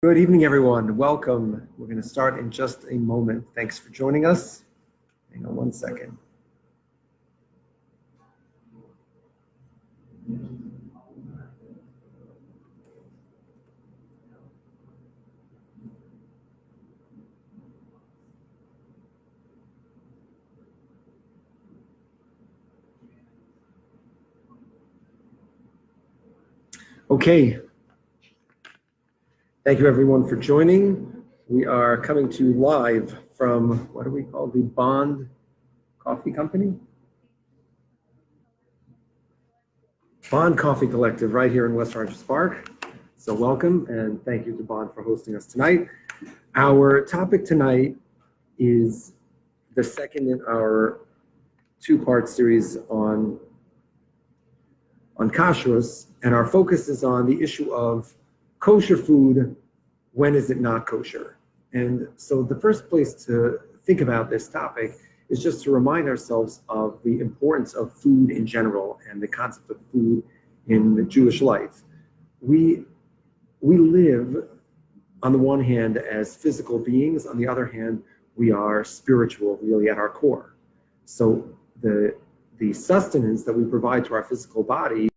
Good evening, everyone. Welcome. We're going to start in just a moment. Thanks for joining us. Hang on one second. Okay. Thank you, everyone, for joining. We are coming to you live from, what do we call the Bond Coffee Company? Bond Coffee Collective right here in West Orange Park. So welcome, and thank you to Bond for hosting us tonight. Our topic tonight is the second in our two-part series on Kashrut, and our focus is on the issue of kosher food. When is it not kosher? And so the first place to think about this topic is just to remind ourselves of the importance of food in general and the concept of food in the Jewish life. We live, on the one hand, as physical beings. On the other hand, we are spiritual, really, at our core. So the sustenance that we provide to our physical body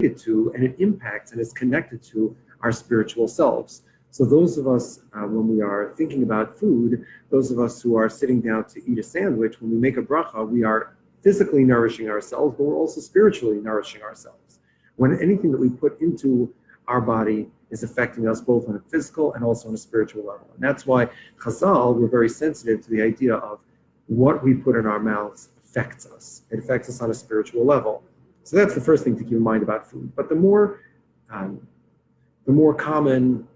to, and it impacts and is connected to our spiritual selves. So those of us, when we are thinking about food, those of us who are sitting down to eat a sandwich, when we make a bracha, we are physically nourishing ourselves, but we're also spiritually nourishing ourselves. When anything that we put into our body is affecting us both on a physical and also on a spiritual level. And that's why Chazal were very sensitive to the idea of what we put in our mouths affects us. It affects us on a spiritual level. So that's the first thing to keep in mind about food. But the more common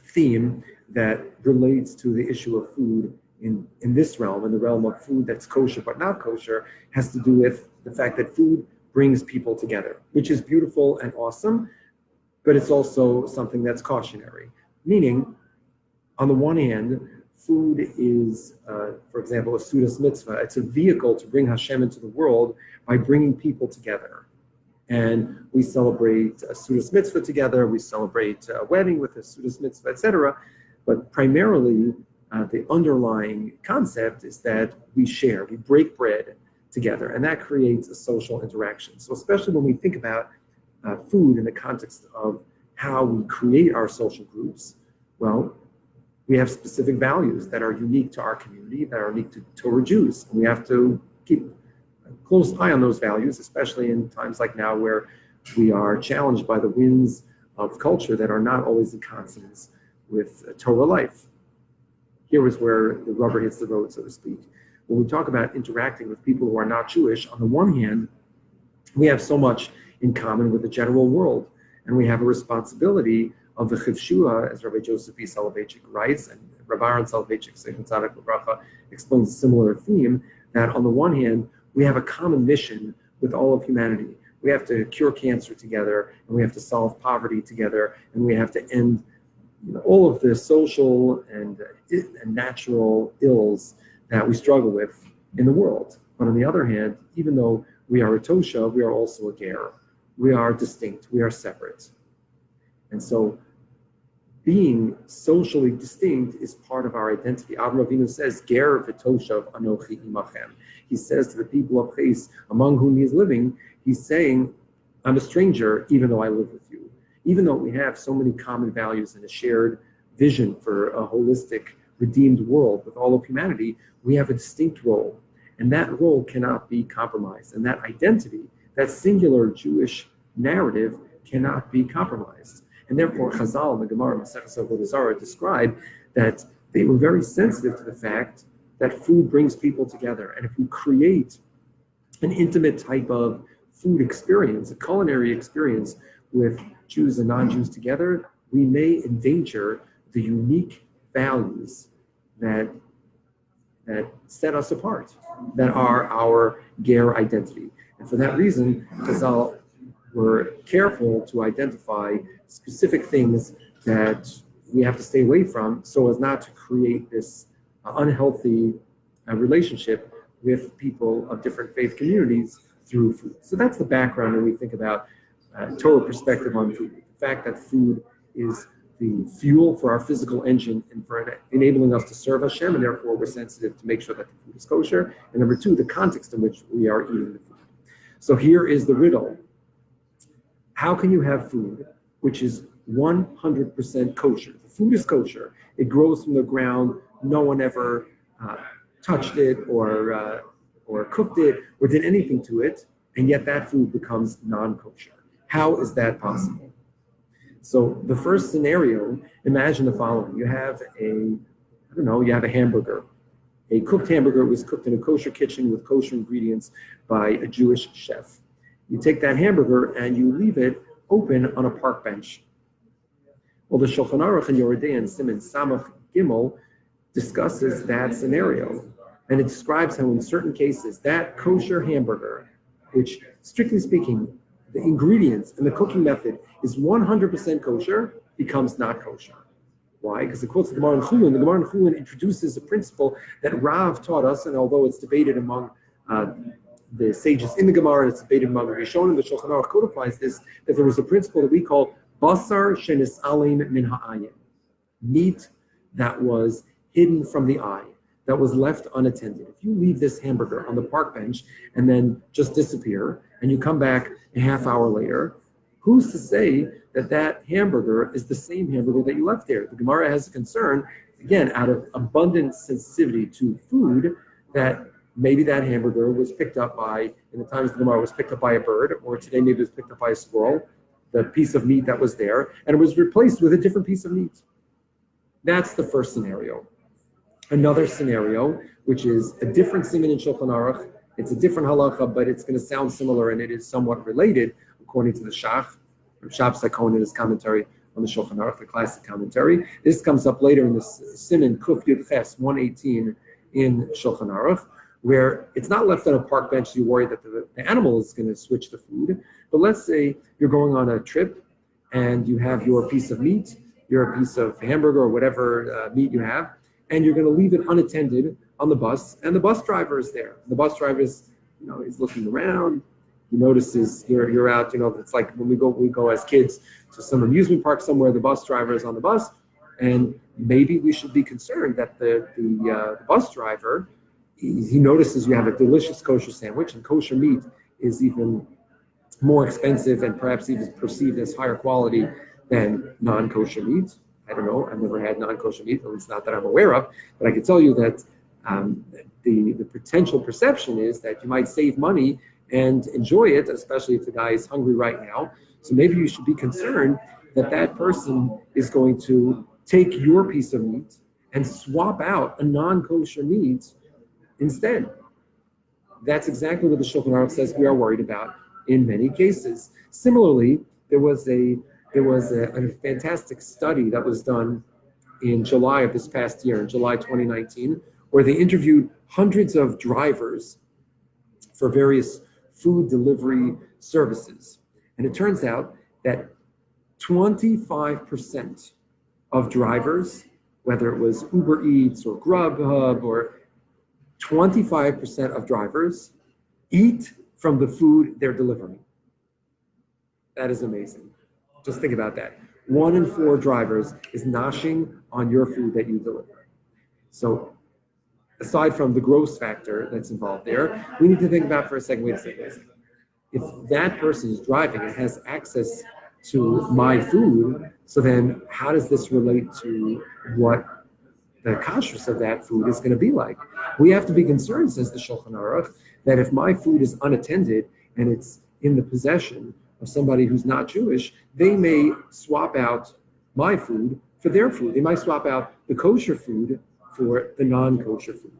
theme that relates to the issue of food in this realm, in the realm of food that's kosher but not kosher, has to do with the fact that food brings people together, which is beautiful and awesome, but it's also something that's cautionary. Meaning, on the one hand, food is, for example, a sudas mitzvah. It's a vehicle to bring Hashem into the world by bringing people together. And we celebrate a sudas mitzvah together, we celebrate a wedding with a sudas mitzvah, etc. But primarily, the underlying concept is that we share, we break bread together, and that creates a social interaction. So especially when we think about food in the context of how we create our social groups, well, we have specific values that are unique to our community, that are unique to Torah Jews. And we have to keep a close eye on those values, especially in times like now where we are challenged by the winds of culture that are not always in consonance with Torah life. Here is where the rubber hits the road, so to speak. When we talk about interacting with people who are not Jewish, on the one hand, we have so much in common with the general world, and we have a responsibility of the chivshua, as Rabbi Joseph B. Soloveitchik writes, and Rabbi Aaron Soloveitchik, Sefer Tzadik L'Bracha, explains a similar theme, that on the one hand, we have a common mission with all of humanity. We have to cure cancer together, and we have to solve poverty together, and we have to end all of the social and natural ills that we struggle with in the world. But on the other hand, even though we are a tosha, we are also a ger. We are distinct, we are separate. And so being socially distinct is part of our identity. Avraham Avinu says, Ger v'toshav anochi imachem. He says to the people of Ches, among whom he is living, he's saying, I'm a stranger, even though I live with you. Even though we have so many common values and a shared vision for a holistic, redeemed world with all of humanity, we have a distinct role. And that role cannot be compromised. And that identity, that singular Jewish narrative, cannot be compromised. And therefore, Chazal and the Gemara Maseches Avodah Zarah describe that they were very sensitive to the fact that food brings people together. And if we create an intimate type of food experience, a culinary experience with Jews and non-Jews together, we may endanger the unique values that set us apart, that are our ger identity. And for that reason, Chazal were careful to identify specific things that we have to stay away from so as not to create this unhealthy relationship with people of different faith communities through food. So that's the background when we think about Torah perspective on food. The fact that food is the fuel for our physical engine and for enabling us to serve Hashem, and therefore we're sensitive to make sure that the food is kosher. And number two, the context in which we are eating the food. So here is the riddle. How can you have food which is 100% kosher? The food is kosher. It grows from the ground. No one ever touched it or cooked it or did anything to it, and yet that food becomes non-kosher. How is that possible? So the first scenario, imagine the following. You have a hamburger. A cooked hamburger was cooked in a kosher kitchen with kosher ingredients by a Jewish chef. You take that hamburger and you leave it open on a park bench. Well, the Shulchan Aruch and Yoredei and Siman Samach Gimel discusses that scenario. And it describes how in certain cases that kosher hamburger, which strictly speaking, the ingredients and the cooking method is 100% kosher, becomes not kosher. Why? Because it quotes the Gemara in Chulin. The Gemara in Chulin introduces a principle that Rav taught us, and although it's debated among the sages in the Gemara, it's debated among the Rishonim, the Shulchan Aruch codifies this, that there was a principle that we call basar shenis'alim min ha'ayin, meat that was hidden from the eye, that was left unattended. If you leave this hamburger on the park bench and then just disappear, and you come back a half hour later, who's to say that that hamburger is the same hamburger that you left there? The Gemara has a concern, again, out of abundant sensitivity to food, that maybe that hamburger was picked up by, in the times of the Gemara, was picked up by a bird, or today maybe it was picked up by a squirrel, the piece of meat that was there, and it was replaced with a different piece of meat. That's the first scenario. Another scenario, which is a different siman in Shulchan Aruch, it's a different halacha, but it's going to sound similar and it is somewhat related, according to the Shach, or Shabbos HaKohen in his commentary on the Shulchan Aruch, the classic commentary. This comes up later in the siman Kuf Yud Ches 118 in Shulchan Aruch, where it's not left on a park bench, so you worry that the animal is going to switch the food. But let's say you're going on a trip and you have your piece of meat, your piece of hamburger or whatever meat you have, and you're going to leave it unattended on the bus, and the bus driver is there. The bus driver is, he's looking around. He notices you're out. It's like when we go as kids to some amusement park somewhere. The bus driver is on the bus, and maybe we should be concerned that the bus driver, he notices you have a delicious kosher sandwich, and kosher meat is even more expensive and perhaps even perceived as higher quality than non-kosher meat. I don't know. I've never had non-kosher meat, at least not that I'm aware of. But I can tell you that the potential perception is that you might save money and enjoy it, especially if the guy is hungry right now. So maybe you should be concerned that that person is going to take your piece of meat and swap out a non-kosher meat instead. That's exactly what the Shulchan Aruch says we are worried about in many cases. Similarly, there was a fantastic study that was done in July of this past year, in July 2019, where they interviewed hundreds of drivers for various food delivery services. And it turns out that 25% of drivers, whether it was Uber Eats or Grubhub, or 25% of drivers eat from the food they're delivering. That is amazing. Just think about that. 1 in 4 drivers is noshing on your food that you deliver. So aside from the gross factor that's involved there, we need to think about for a second, wait a second. If that person is driving and has access to my food, so then how does this relate to what the kashrut of that food is going to be like? We have to be concerned, says the Shulchan Aruch, that if my food is unattended and it's in the possession of somebody who's not Jewish, they may swap out my food for their food. They might swap out the kosher food for the non-kosher food.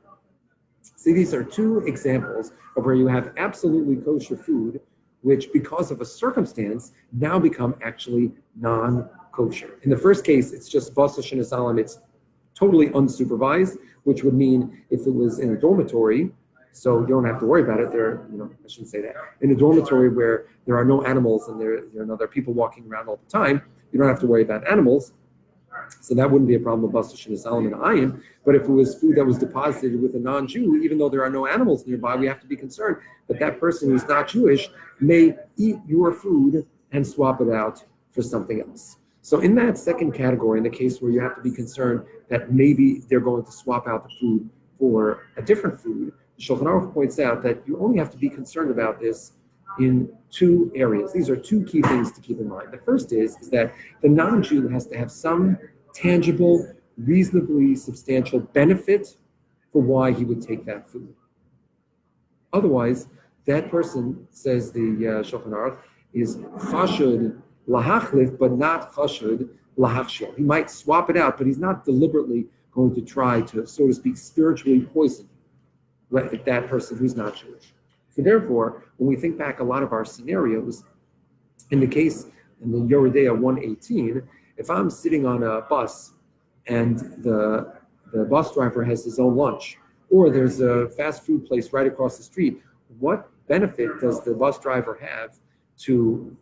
See, these are 2 examples of where you have absolutely kosher food, which because of a circumstance now become actually non-kosher. In the first case, it's just basar shenis'alim, it's totally unsupervised, which would mean if it was in a dormitory, so you don't have to worry about it. I shouldn't say that. In a dormitory where there are no animals and there are people walking around all the time, you don't have to worry about animals. So that wouldn't be a problem of basar shenis'alim and ayim. But if it was food that was deposited with a non-Jew, even though there are no animals nearby, we have to be concerned that that person who's not Jewish may eat your food and swap it out for something else. So in that second category, in the case where you have to be concerned that maybe they're going to swap out the food for a different food, the Shulchan Aruch points out that you only have to be concerned about this in two areas. These are two key things to keep in mind. The first is that the non-Jew has to have some tangible, reasonably substantial benefit for why he would take that food. Otherwise, that person, says the Shulchan Aruch, is chashud lahachlif, but not chashud lahachshil. He might swap it out, but he's not deliberately going to try to, so to speak, spiritually poison that person who's not Jewish. So therefore, when we think back a lot of our scenarios, in the case in the Yoredea 118, if I'm sitting on a bus and the bus driver has his own lunch, or there's a fast food place right across the street, what benefit does the bus driver have to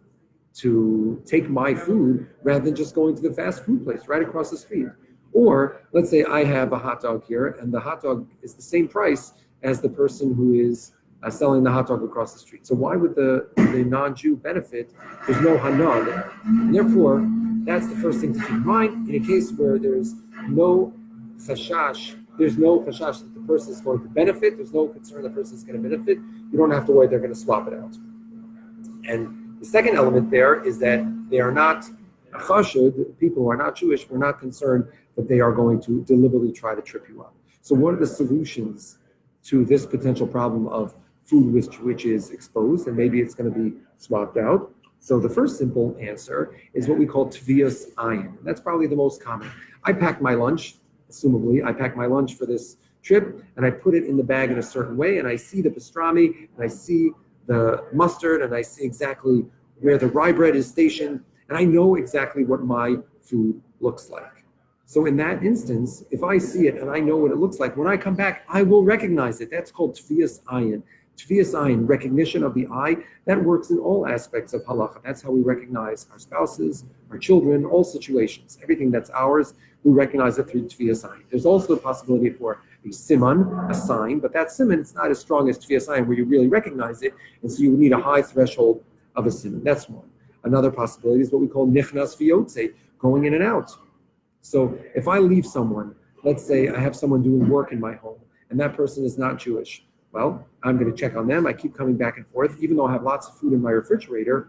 take my food rather than just going to the fast food place right across the street? Or let's say I have a hot dog here and the hot dog is the same price as the person who is selling the hot dog across the street. So why would the non-Jew benefit? There's no hana there. And therefore, that's the first thing to keep in mind. In a case where there's no chashash that the person is going to benefit, there's no concern the person is going to benefit, you don't have to worry they're going to swap it out. And the second element there is that they are not chashud, people who are not Jewish, we're not concerned that they are going to deliberately try to trip you up. So what are the solutions to this potential problem of food which is exposed and maybe it's going to be swapped out? So the first simple answer is what we call tviyas ayin. That's probably the most common. I pack my lunch, assumably, I pack my lunch for this trip and I put it in the bag in a certain way and I see the pastrami and I see the mustard and I see exactly where the rye bread is stationed and I know exactly what my food looks like. So in that instance, if I see it and I know what it looks like, when I come back, I will recognize it. That's called tviyas ayin. Tviyas ayin, recognition of the eye, that works in all aspects of halacha. That's how we recognize our spouses, our children, all situations. Everything that's ours, we recognize it through tviyas ayin. There's also the possibility for a siman, a sign, but that siman is not as strong as tviyas ayin where you really recognize it, and so you would need a high threshold of a siman. That's one. Another possibility is what we call nichnas v'yotze, going in and out. So if I leave someone, let's say I have someone doing work in my home, and that person is not Jewish, well, I'm going to check on them. I keep coming back and forth, even though I have lots of food in my refrigerator.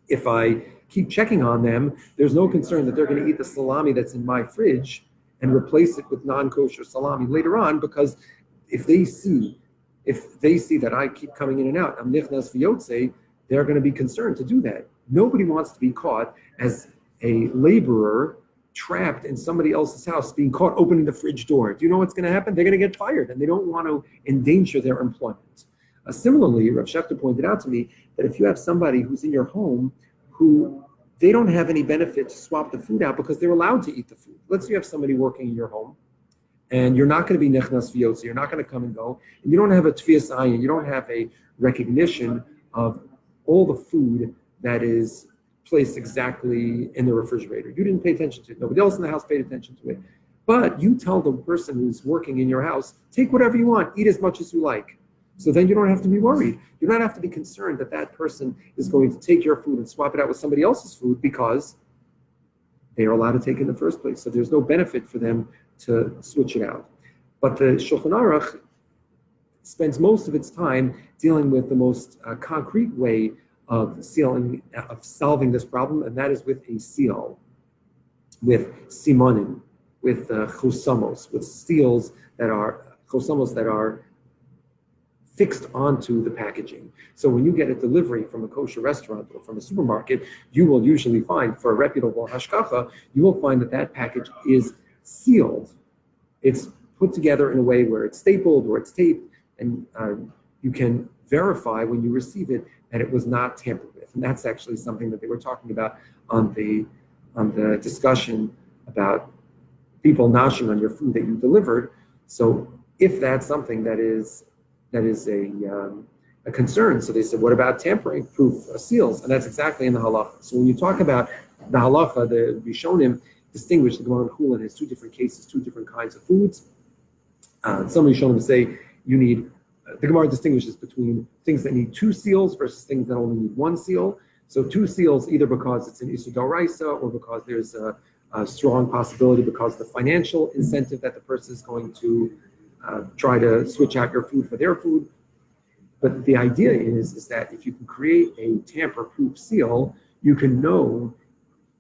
If I keep checking on them, there's no concern that they're going to eat the salami that's in my fridge and replace it with non-kosher salami later on, because if they see that I keep coming in and out, I'm nichnas v'yotze, they're going to be concerned to do that. Nobody wants to be caught as a laborer trapped in somebody else's house, being caught opening the fridge door. Do you know what's going to happen? They're going to get fired, and they don't want to endanger their employment. Similarly, Rav Schechter pointed out to me that if you have somebody who's in your home who they don't have any benefit to swap the food out because they're allowed to eat the food. Let's say you have somebody working in your home, and you're not going to be nechnas v'yotze, you're not going to come and go, and you don't have a tviyas ayin, you don't have a recognition of all the food that is placed exactly in the refrigerator. You didn't pay attention to it. Nobody else in the house paid attention to it. But you tell the person who's working in your house, take whatever you want, eat as much as you like. So then you don't have to be worried. You don't have to be concerned that that person is going to take your food and swap it out with somebody else's food because they are allowed to take it in the first place. So there's no benefit for them to switch it out. But the Shulchan Aruch spends most of its time dealing with the most concrete way of solving this problem, and that is with a seal, with simonim, with chosamos, with seals that are fixed onto the packaging. So when you get a delivery from a kosher restaurant or from a supermarket, you will usually find, for a reputable hashkacha, you will find that package is sealed. It's put together in a way where it's stapled or it's taped, and you can verify when you receive it that it was not tampered with. And that's actually something that they were talking about on the discussion about people noshing on your food that you delivered. So if that's something that is a concern, so they said, what about tampering proof seals? And that's exactly in the halacha. So when you talk about the halacha, the Rishonim distinguish the Gemara in Chulin has two different cases, two different kinds of foods. Some Rishonim say you need. The Gemara distinguishes between things that need two seals versus things that only need one seal. So 2 seals, either because it's an Issur D'Oraisa or because there's a strong possibility because of the financial incentive that the person is going to try to switch out your food for their food. But the idea is that if you can create a tamper-proof seal, you can know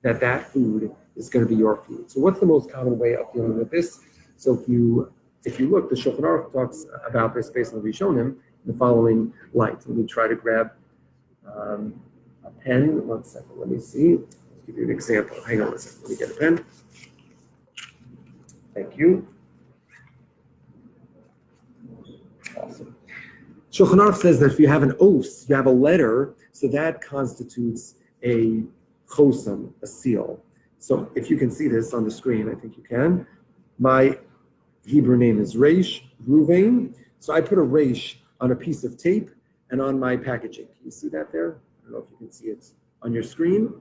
that that food is going to be your food. So what's the most common way of dealing with this? So if you look, the Shulchan Aruch talks about this based on the Rishonim in the following light. Let me try to grab a pen. 1 second, let me see. I'll give you an example. Hang on a second, let me get a pen. Thank you. Awesome. Shulchan Aruch says that if you have an os, you have a letter, so that constitutes a chosam, a seal. So if you can see this on the screen, I think you can. My Hebrew name is Reish Ruvain. So I put a Reish on a piece of tape and on my packaging. Can you see that there? I don't know if you can see it on your screen.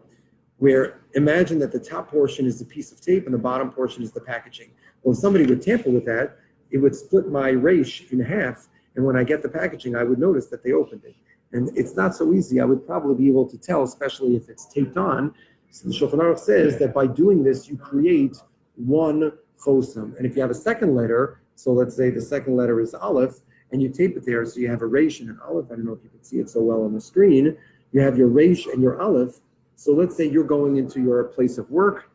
Where imagine that the top portion is the piece of tape and the bottom portion is the packaging. Well, if somebody would tamper with that, it would split my Reish in half. And when I get the packaging, I would notice that they opened it. And it's not so easy. I would probably be able to tell, especially if it's taped on. So the Shulchan Aruch says that by doing this, you create one chosam. And if you have a second letter, so let's say the second letter is Aleph, and you tape it there, so you have a Reish and an Aleph. I don't know if you can see it so well on the screen. You have your Reish and your Aleph. So let's say you're going into your place of work,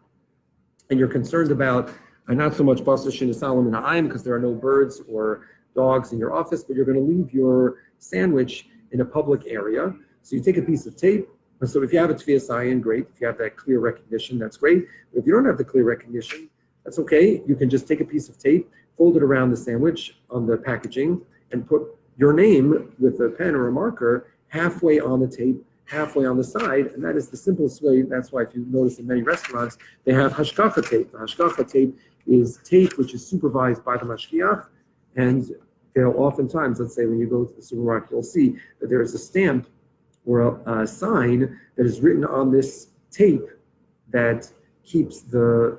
and you're concerned about not so much basar shenisalam and ha'ayim, because there are no birds or dogs in your office, but you're going to leave your sandwich in a public area. So you take a piece of tape. So if you have a tefiyas ayin, great. If you have that clear recognition, that's great. But if you don't have the clear recognition, that's okay. You can just take a piece of tape, fold it around the sandwich on the packaging, and put your name with a pen or a marker halfway on the tape, halfway on the side, and that is the simplest way. That's why if you notice in many restaurants, they have hashgacha tape. The hashgacha tape is tape which is supervised by the mashgiach, and they'll oftentimes, let's say when you go to the supermarket, you'll see that there is a stamp or a sign that is written on this tape that keeps the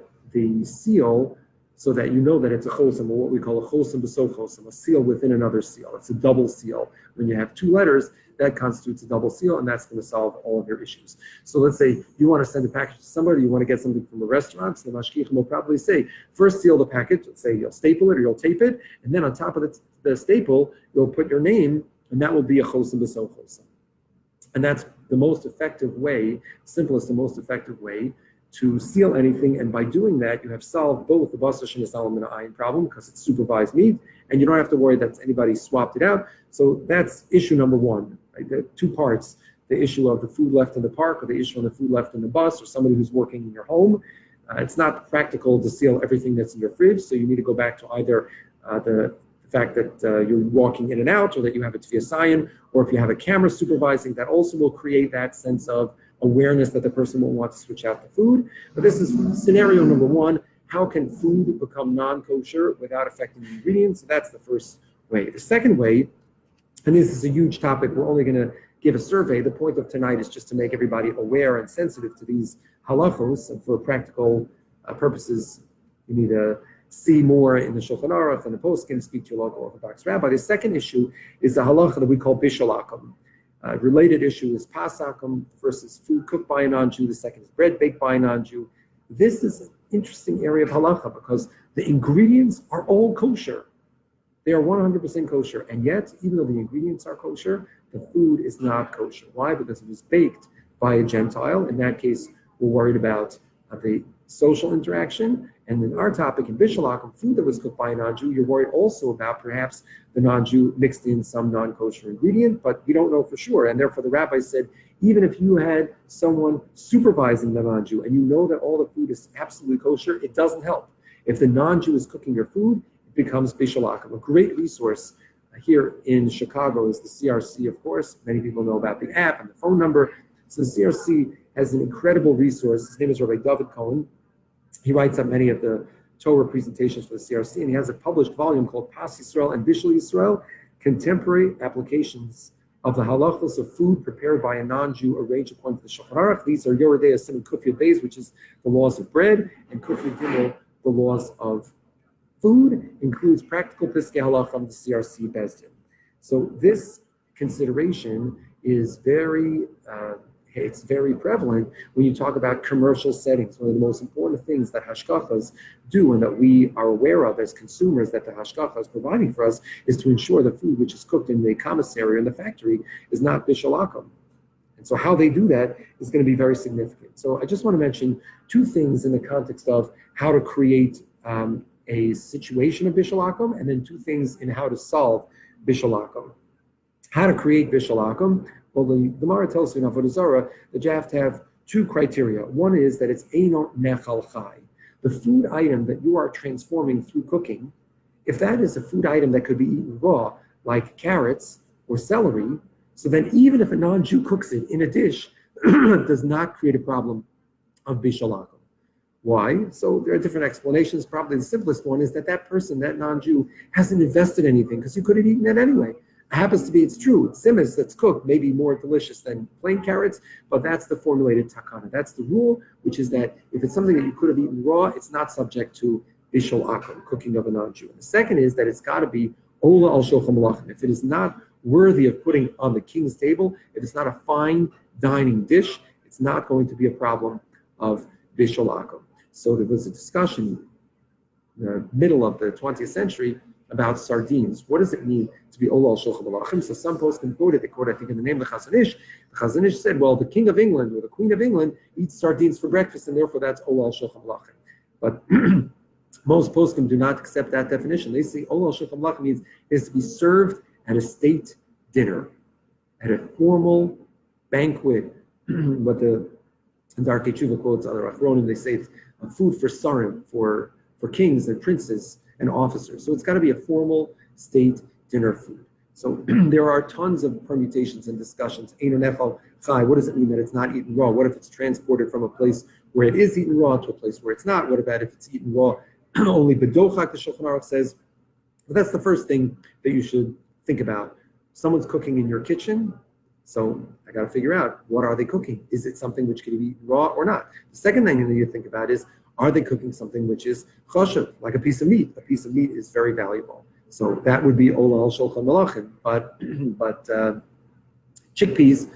seal so that you know that it's a chosam, or what we call a chosam b'so chosam, a seal within another seal. It's a double seal. When you have 2 letters, that constitutes a double seal, and that's going to solve all of your issues. So let's say you want to send a package to somebody, you want to get something from a restaurant, so the mashgiach will probably say, first seal the package, let's say you'll staple it or you'll tape it, and then on top of the staple, you'll put your name, and that will be a chosam b'so chosam. And that's the most effective way, simplest and most effective way to seal anything, and by doing that, you have solved both the basar shenisalam and ayin problem, because it's supervised meat, and you don't have to worry that anybody swapped it out. So that's issue number 1. Right? There are 2 parts: the issue of the food left in the park, or the issue of the food left in the bus, or somebody who's working in your home. It's not practical to seal everything that's in your fridge, so you need to go back to either the fact that you're walking in and out, or that you have a tefiyas ayin, or if you have a camera supervising, that also will create that sense of awareness that the person won't want to switch out the food. But this is scenario number 1. How can food become non-kosher without affecting the ingredients? So that's the first way. The second way, and this is a huge topic, we're only going to give a survey. The point of tonight is just to make everybody aware and sensitive to these halachos, and for practical purposes, you need to see more in the Shulchan Aruch and the poskim, speak to your local Orthodox rabbi. The second issue is the halacha that we call bishalakum. Related issue is pasakum. The first is food cooked by a non-Jew. The second is bread baked by a non-Jew. This is an interesting area of halacha because the ingredients are all kosher. They are 100% kosher. And yet, even though the ingredients are kosher, the food is not kosher. Why? Because it was baked by a Gentile. In that case, we're worried about the social interaction. And in our topic in Bishalakum, food that was cooked by a non-Jew, you're worried also about perhaps the non-Jew mixed in some non-kosher ingredient, but you don't know for sure. And therefore the rabbi said, even if you had someone supervising the non-Jew and you know that all the food is absolutely kosher, it doesn't help. If the non-Jew is cooking your food, it becomes Bishalakum. A great resource here in Chicago is the CRC, of course. Many people know about the app and the phone number. So the CRC has an incredible resource. His name is Rabbi David Cohen. He writes up many of the Torah presentations for the CRC, and he has a published volume called Pas Yisrael and Bishul Yisrael, Contemporary Applications of the Halachos of Food Prepared by a Non-Jew Arranged According to the Shulchan Aruch. These are Yoredei Asim and Kuf Yud Beis, which is the laws of bread, and Kuf Yud Gimel, the laws of food, includes practical Piskei Halacha from the CRC Bezdin. So this consideration is very it's very prevalent when you talk about commercial settings. One of the most important things that hashgachas do and that we are aware of as consumers that the hashgacha is providing for us is to ensure the food which is cooked in the commissary or in the factory is not bishalakum. And so how they do that is going to be very significant. So I just want to mention two things in the context of how to create a situation of bishalakum, and then two things in how to solve bishalakum. How to create bishalakum? Well, the Gemara tells you in Avodah Zarah that you have to have two criteria. One is that it's eino nechal chai. The food item that you are transforming through cooking, if that is a food item that could be eaten raw, like carrots or celery, so then even if a non-Jew cooks it in a dish, it does not create a problem of bishalakum. Why? So there are different explanations. Probably the simplest one is that person, that non-Jew, hasn't invested anything because you could have eaten it anyway. It happens to be, it's true, tzimmes that's cooked may be more delicious than plain carrots, but that's the formulated takana. That's the rule, which is that if it's something that you could have eaten raw, it's not subject to bishalakum, cooking of a non-Jew. And the second is that it's got to be ola al shulchan malachim. If it is not worthy of putting on the king's table, if it's not a fine dining dish, it's not going to be a problem of bishalakum. So there was a discussion in the middle of the 20th century about sardines. What does it mean to be ola al shulchan malachim? So some posts can quote it. They quote, I think, in the name of the Chazon Ish. The Chazon Ish said, well, the king of England or the queen of England eats sardines for breakfast, and therefore that's ola al shulchan malachim. But most poskim do not accept that definition. They say ola al shulchan malachim means it is to be served at a state dinner, at a formal banquet. What the Darkei Tshuva quotes other Achronim, they say it's food for sarim, for kings and princes and officers. So it's got to be a formal state dinner food. So there are tons of permutations and discussions. Eino nechal chai, what does it mean that it's not eaten raw? What if it's transported from a place where it is eaten raw to a place where it's not? What about if it's eaten raw only bedochak, the Shulchan Aruch says? But that's the first thing that you should think about. Someone's cooking in your kitchen, so I got to figure out, what are they cooking? Is it something which can be eaten raw or not? The second thing that you think about is, are they cooking something which is kosher, like a piece of meat? A piece of meat is very valuable. So that would be ola al shulchan malachim. But chickpeas,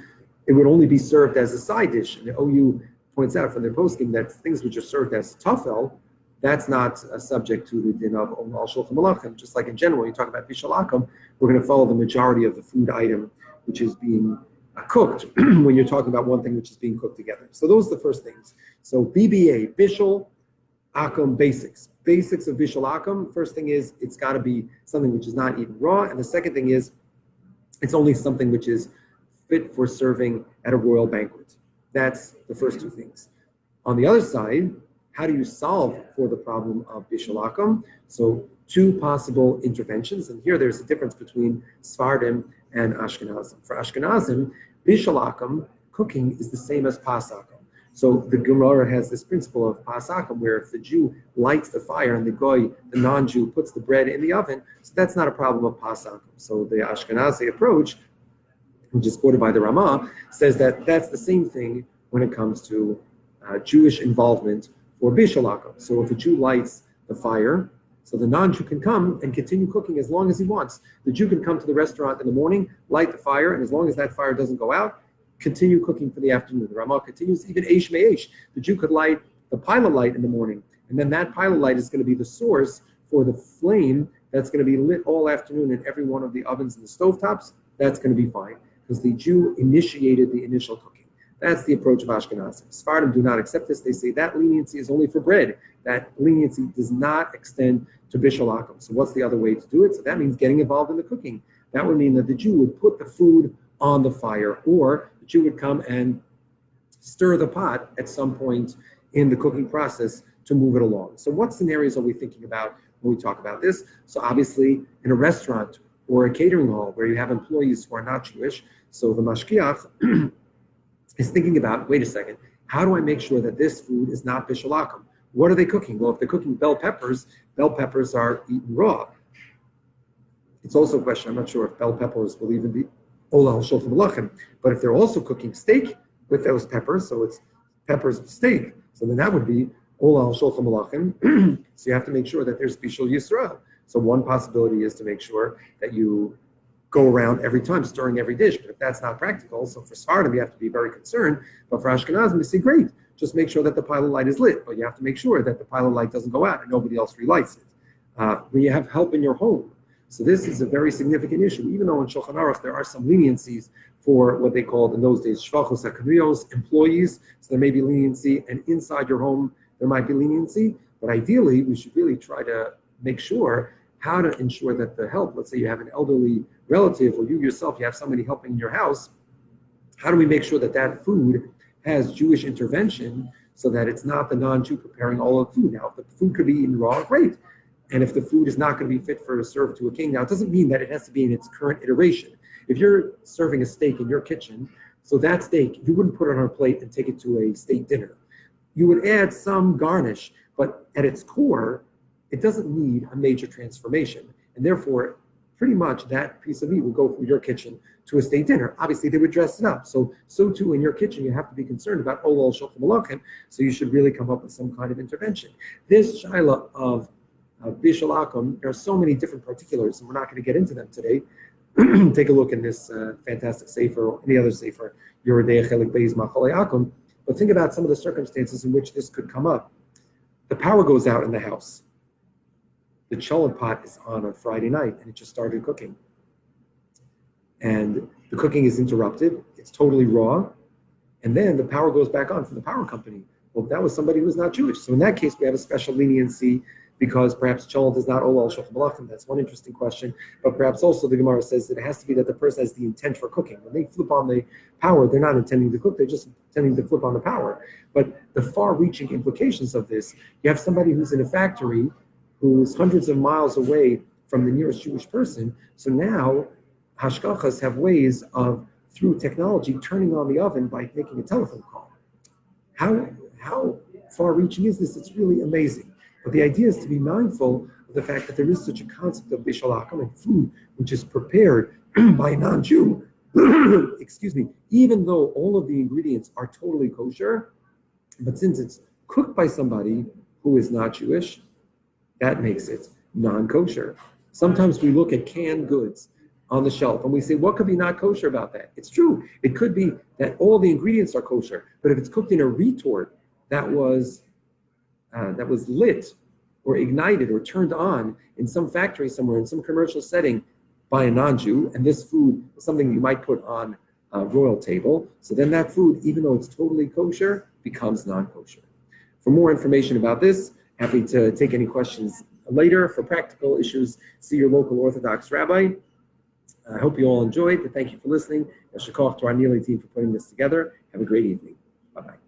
it would only be served as a side dish. And the OU points out from their posting that things which are served as tafel, that's not subject to the din of ola al shulchan malachim. Just like in general, when you talk about bishalakum, we're going to follow the majority of the food item which is being cooked when you're talking about one thing which is being cooked together. So those are the first things. So BBA, Bishul Akum basics. Basics of Bishul Akum, first thing is it's got to be something which is not eaten raw. And the second thing is it's only something which is fit for serving at a royal banquet. That's the first two things. On the other side, how do you solve for the problem of Bishul Akum? So two possible interventions. And here there's a difference between Sfardim and Ashkenazim. For Ashkenazim, Bishul Akum, cooking, is the same as Pasakum. So the Gemara has this principle of Pasakum, where if the Jew lights the fire and the Goy, the non-Jew, puts the bread in the oven, so that's not a problem of Pasakum. So the Ashkenazi approach, which is quoted by the Ramah, says that that's the same thing when it comes to Jewish involvement for Bishul Akum. So if a Jew lights the fire, so the non-Jew can come and continue cooking as long as he wants. The Jew can come to the restaurant in the morning, light the fire, and as long as that fire doesn't go out, continue cooking for the afternoon. The Ramah continues, even Eish Me'esh. The Jew could light the pilot light in the morning, and then that pilot light is going to be the source for the flame that's going to be lit all afternoon in every one of the ovens and the stovetops. That's going to be fine, because the Jew initiated the initial cooking. That's the approach of Ashkenazim. Sephardim do not accept this. They say that leniency is only for bread. That leniency does not extend to Bishul Akum. So what's the other way to do it? So that means getting involved in the cooking. That would mean that the Jew would put the food on the fire, or the Jew would come and stir the pot at some point in the cooking process to move it along. So what scenarios are we thinking about when we talk about this? So obviously in a restaurant or a catering hall where you have employees who are not Jewish, so the mashkiach is thinking about, wait a second, how do I make sure that this food is not Bishul Akum? What are they cooking? Well, if they're cooking bell peppers are eaten raw. It's also a question, I'm not sure if bell peppers will even be ola al shulchan malachim, but if they're also cooking steak with those peppers, so it's peppers with steak, so then that would be ola al shulchan malachim. So you have to make sure that there's Bishul Yisrael. So one possibility is to make sure that you go around every time, stirring every dish. But if that's not practical, so for Sephardim, you have to be very concerned. But for Ashkenazim, you say, great, just make sure that the pilot light is lit. But you have to make sure that the pilot light doesn't go out and nobody else relights it. When you have help in your home. So this is a very significant issue, even though in Shulchan Aruch there are some leniencies for what they called in those days shvachos hakrios, employees. So there may be leniency, and inside your home there might be leniency. But ideally, we should really try to make sure how to ensure that the help. Let's say you have an elderly relative, or you yourself, you have somebody helping in your house. How do we make sure that that food has Jewish intervention so that it's not the non-Jew preparing all of the food? Now, if the food could be eaten raw, great. And if the food is not going to be fit for serve to a king, now it doesn't mean that it has to be in its current iteration. If you're serving a steak in your kitchen, so that steak, you wouldn't put it on a plate and take it to a steak dinner. You would add some garnish, but at its core, it doesn't need a major transformation. And therefore, pretty much that piece of meat will go from your kitchen to a steak dinner. Obviously, they would dress it up. So too in your kitchen, you have to be concerned about olol shulchan malachim. So you should really come up with some kind of intervention. This shaila of bishul akum, there are so many different particulars, and we're not going to get into them today. Take a look in this fantastic sefer or any other sefer, Yoredei Chelik Beis Machalei Akum. But think about some of the circumstances in which this could come up. The power goes out in the house. The cholent pot is on Friday night, and it just started cooking. And the cooking is interrupted. It's totally raw. And then the power goes back on from the power company. Well, that was somebody who was not Jewish. So in that case, we have a special leniency because perhaps cholent is not olol shulchan malachim. That's one interesting question. But perhaps also the Gemara says that it has to be that the person has the intent for cooking. When they flip on the power, they're not intending to cook. They're just intending to flip on the power. But the far-reaching implications of this, you have somebody who's in a factory who's hundreds of miles away from the nearest Jewish person. So now hashgachas have ways of, through technology, turning on the oven by making a telephone call. How far-reaching is this? It's really amazing. But the idea is to be mindful of the fact that there is such a concept of bishul akum, and food which is prepared by a non-Jew, excuse me, even though all of the ingredients are totally kosher, but since it's cooked by somebody who is not Jewish, that makes it non-kosher. Sometimes we look at canned goods on the shelf and we say, what could be not kosher about that? It's true. It could be that all the ingredients are kosher, but if it's cooked in a retort that was lit or ignited or turned on in some factory somewhere, in some commercial setting by a non-Jew, and this food is something you might put on a royal table, so then that food, even though it's totally kosher, becomes non-kosher. For more information about this, happy to take any questions later. For practical issues, see your local Orthodox rabbi. I hope you all enjoyed. Thank you for listening. Yashar koach to our Neely team for putting this together. Have a great evening. Bye-bye.